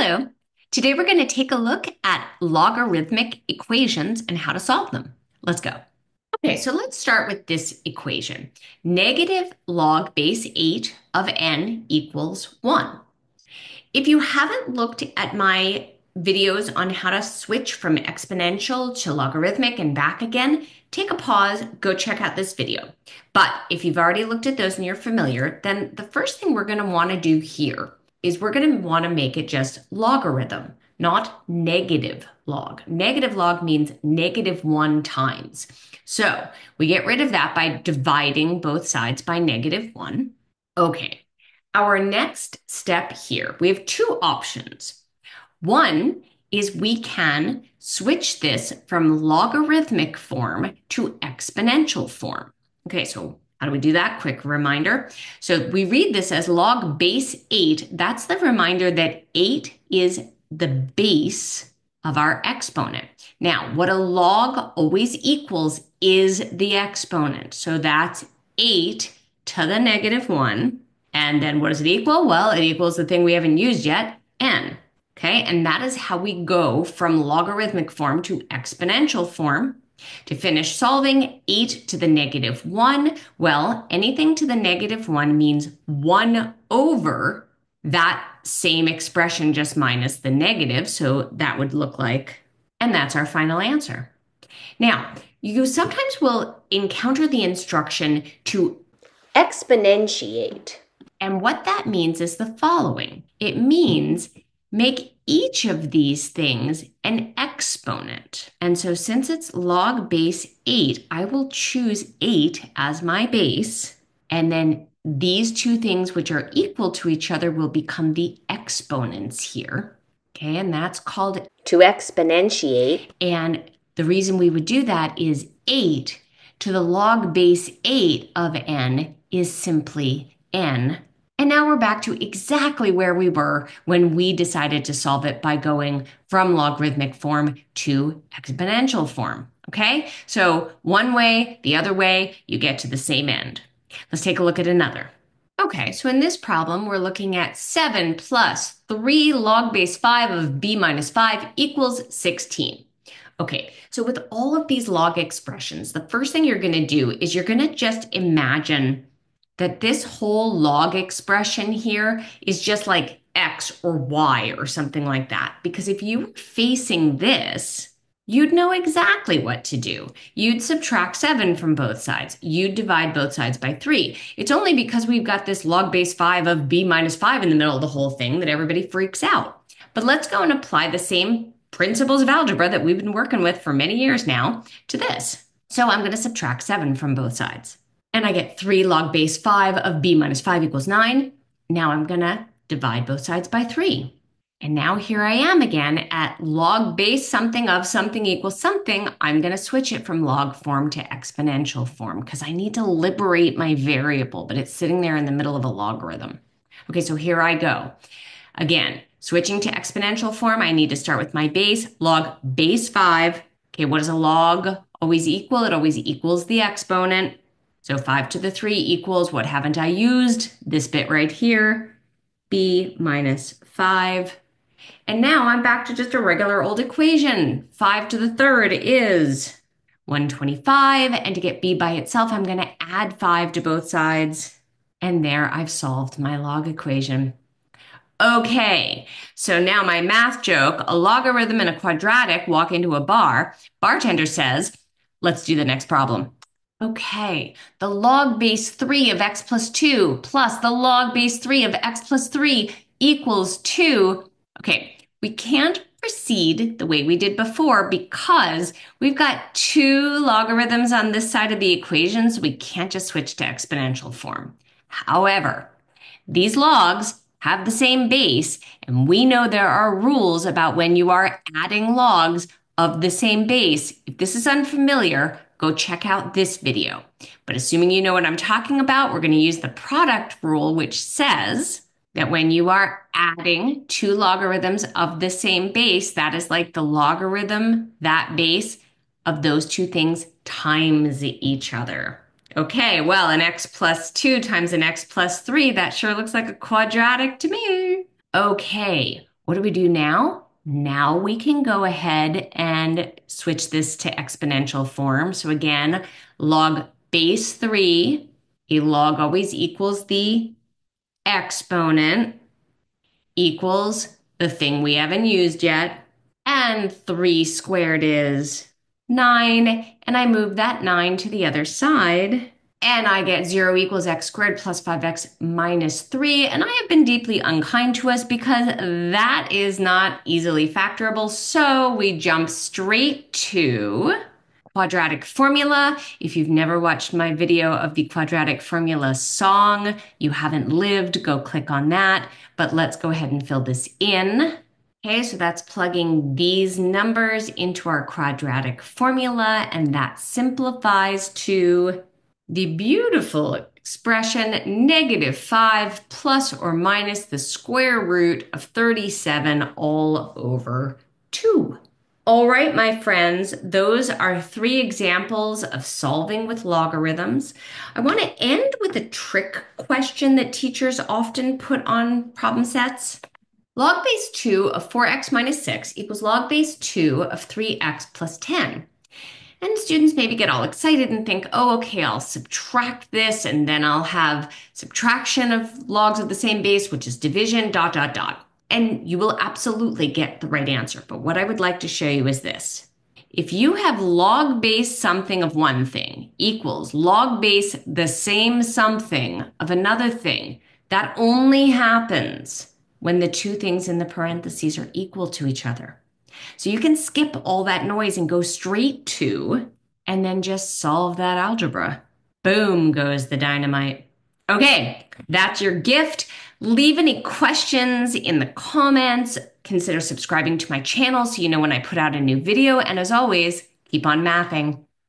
Hello. Today we're going to take a look at logarithmic equations and how to solve them. Let's go. Okay, so let's start with this equation. Negative log base 8 of n equals 1. If you haven't looked at my videos on how to switch from exponential to logarithmic and back again, take a pause, go check out this video. But if you've already looked at those and you're familiar, then the first thing we're going to want to do here is we're going to want to make it just logarithm, not negative log. Negative log means -1 times. So we get rid of that by dividing both sides by -1. Okay. Our next step here, we have two options. One is we can switch this from logarithmic form to exponential form. Okay, so how do we do that? Quick reminder. So we read this as log base 8. That's the reminder that 8 is the base of our exponent. Now, what a log always equals is the exponent. So that's 8 to the -1. And then what does it equal? Well, it equals the thing we haven't used yet, n. Okay, and that is how we go from logarithmic form to exponential form. To finish solving 8 to the -1, well, anything to the -1 means 1 over that same expression just minus the negative. So that would look like, and that's our final answer. Now, you sometimes will encounter the instruction to exponentiate. And what that means is the following. It means make each of these things an exponent. And so since it's log base 8, I will choose 8 as my base. And then these two things which are equal to each other will become the exponents here. Okay, and that's called to exponentiate. And the reason we would do that is 8 to the log base 8 of n is simply n. And now we're back to exactly where we were when we decided to solve it by going from logarithmic form to exponential form. Okay? So one way, the other way, you get to the same end. Let's take a look at another. Okay, so in this problem, we're looking at 7 plus 3 log base 5 of b minus 5 equals 16. Okay, so with all of these log expressions, the first thing you're going to do is you're going to just imagine that this whole log expression here is just like x or y or something like that. Because if you were facing this, you'd know exactly what to do. You'd subtract 7 from both sides. You'd divide both sides by 3. It's only because we've got this log base 5 of b minus 5 in the middle of the whole thing that everybody freaks out. But let's go and apply the same principles of algebra that we've been working with for many years now to this. So I'm going to subtract 7 from both sides. And I get 3 log base 5 of b minus 5 equals 9. Now I'm going to divide both sides by 3. And now here I am again at log base something of something equals something. I'm going to switch it from log form to exponential form because I need to liberate my variable, but it's sitting there in the middle of a logarithm. Okay, so here I go. Again, switching to exponential form, I need to start with my base, log base 5. Okay, what does a log always equal? It always equals the exponent. So 5 to the 3 equals, what haven't I used? This bit right here, b minus 5. And now I'm back to just a regular old equation. 5 to the third is 125. And to get b by itself, I'm going to add 5 to both sides. And there I've solved my log equation. Okay, so now my math joke, a logarithm and a quadratic walk into a bar. Bartender says, let's do the next problem. Okay, the log base 3 of x plus 2 plus the log base 3 of x plus 3 equals 2. Okay, we can't proceed the way we did before because we've got 2 logarithms on this side of the equation, so we can't just switch to exponential form. However, these logs have the same base, and we know there are rules about when you are adding logs of the same base. If this is unfamiliar, go check out this video. But assuming you know what I'm talking about, we're going to use the product rule, which says that when you are adding 2 logarithms of the same base, that is like the logarithm, that base, of those 2 things times each other. Okay, well, an x plus 2 times an x plus 3, that sure looks like a quadratic to me. Okay, What do we do now? Now we can go ahead and switch this to exponential form. So again, log base 3, a log always equals the exponent equals the thing we haven't used yet. And 3 squared is 9. And I move that 9 to the other side. And I get 0 equals x squared plus 5x minus 3. And I have been deeply unkind to us because that is not easily factorable. So we jump straight to quadratic formula. If you've never watched my video of the quadratic formula song, you haven't lived, go click on that. But let's go ahead and fill this in. Okay, so that's plugging these numbers into our quadratic formula, and that simplifies to the beautiful expression -5 plus or minus the square root of 37 all over 2. All right, my friends, those are 3 examples of solving with logarithms. I want to end with a trick question that teachers often put on problem sets. Log base 2 of 4x minus 6 equals log base 2 of 3x plus 10. And students maybe get all excited and think, oh, okay, I'll subtract this and then I'll have subtraction of logs of the same base, which is division, dot, dot, dot. And you will absolutely get the right answer. But what I would like to show you is this. If you have log base something of one thing equals log base the same something of another thing, that only happens when the two things in the parentheses are equal to each other. So you can skip all that noise and go straight to, and then just solve that algebra. Boom goes the dynamite. Okay, that's your gift. Leave any questions in the comments. Consider subscribing to my channel so you know when I put out a new video. And as always, keep on mathing.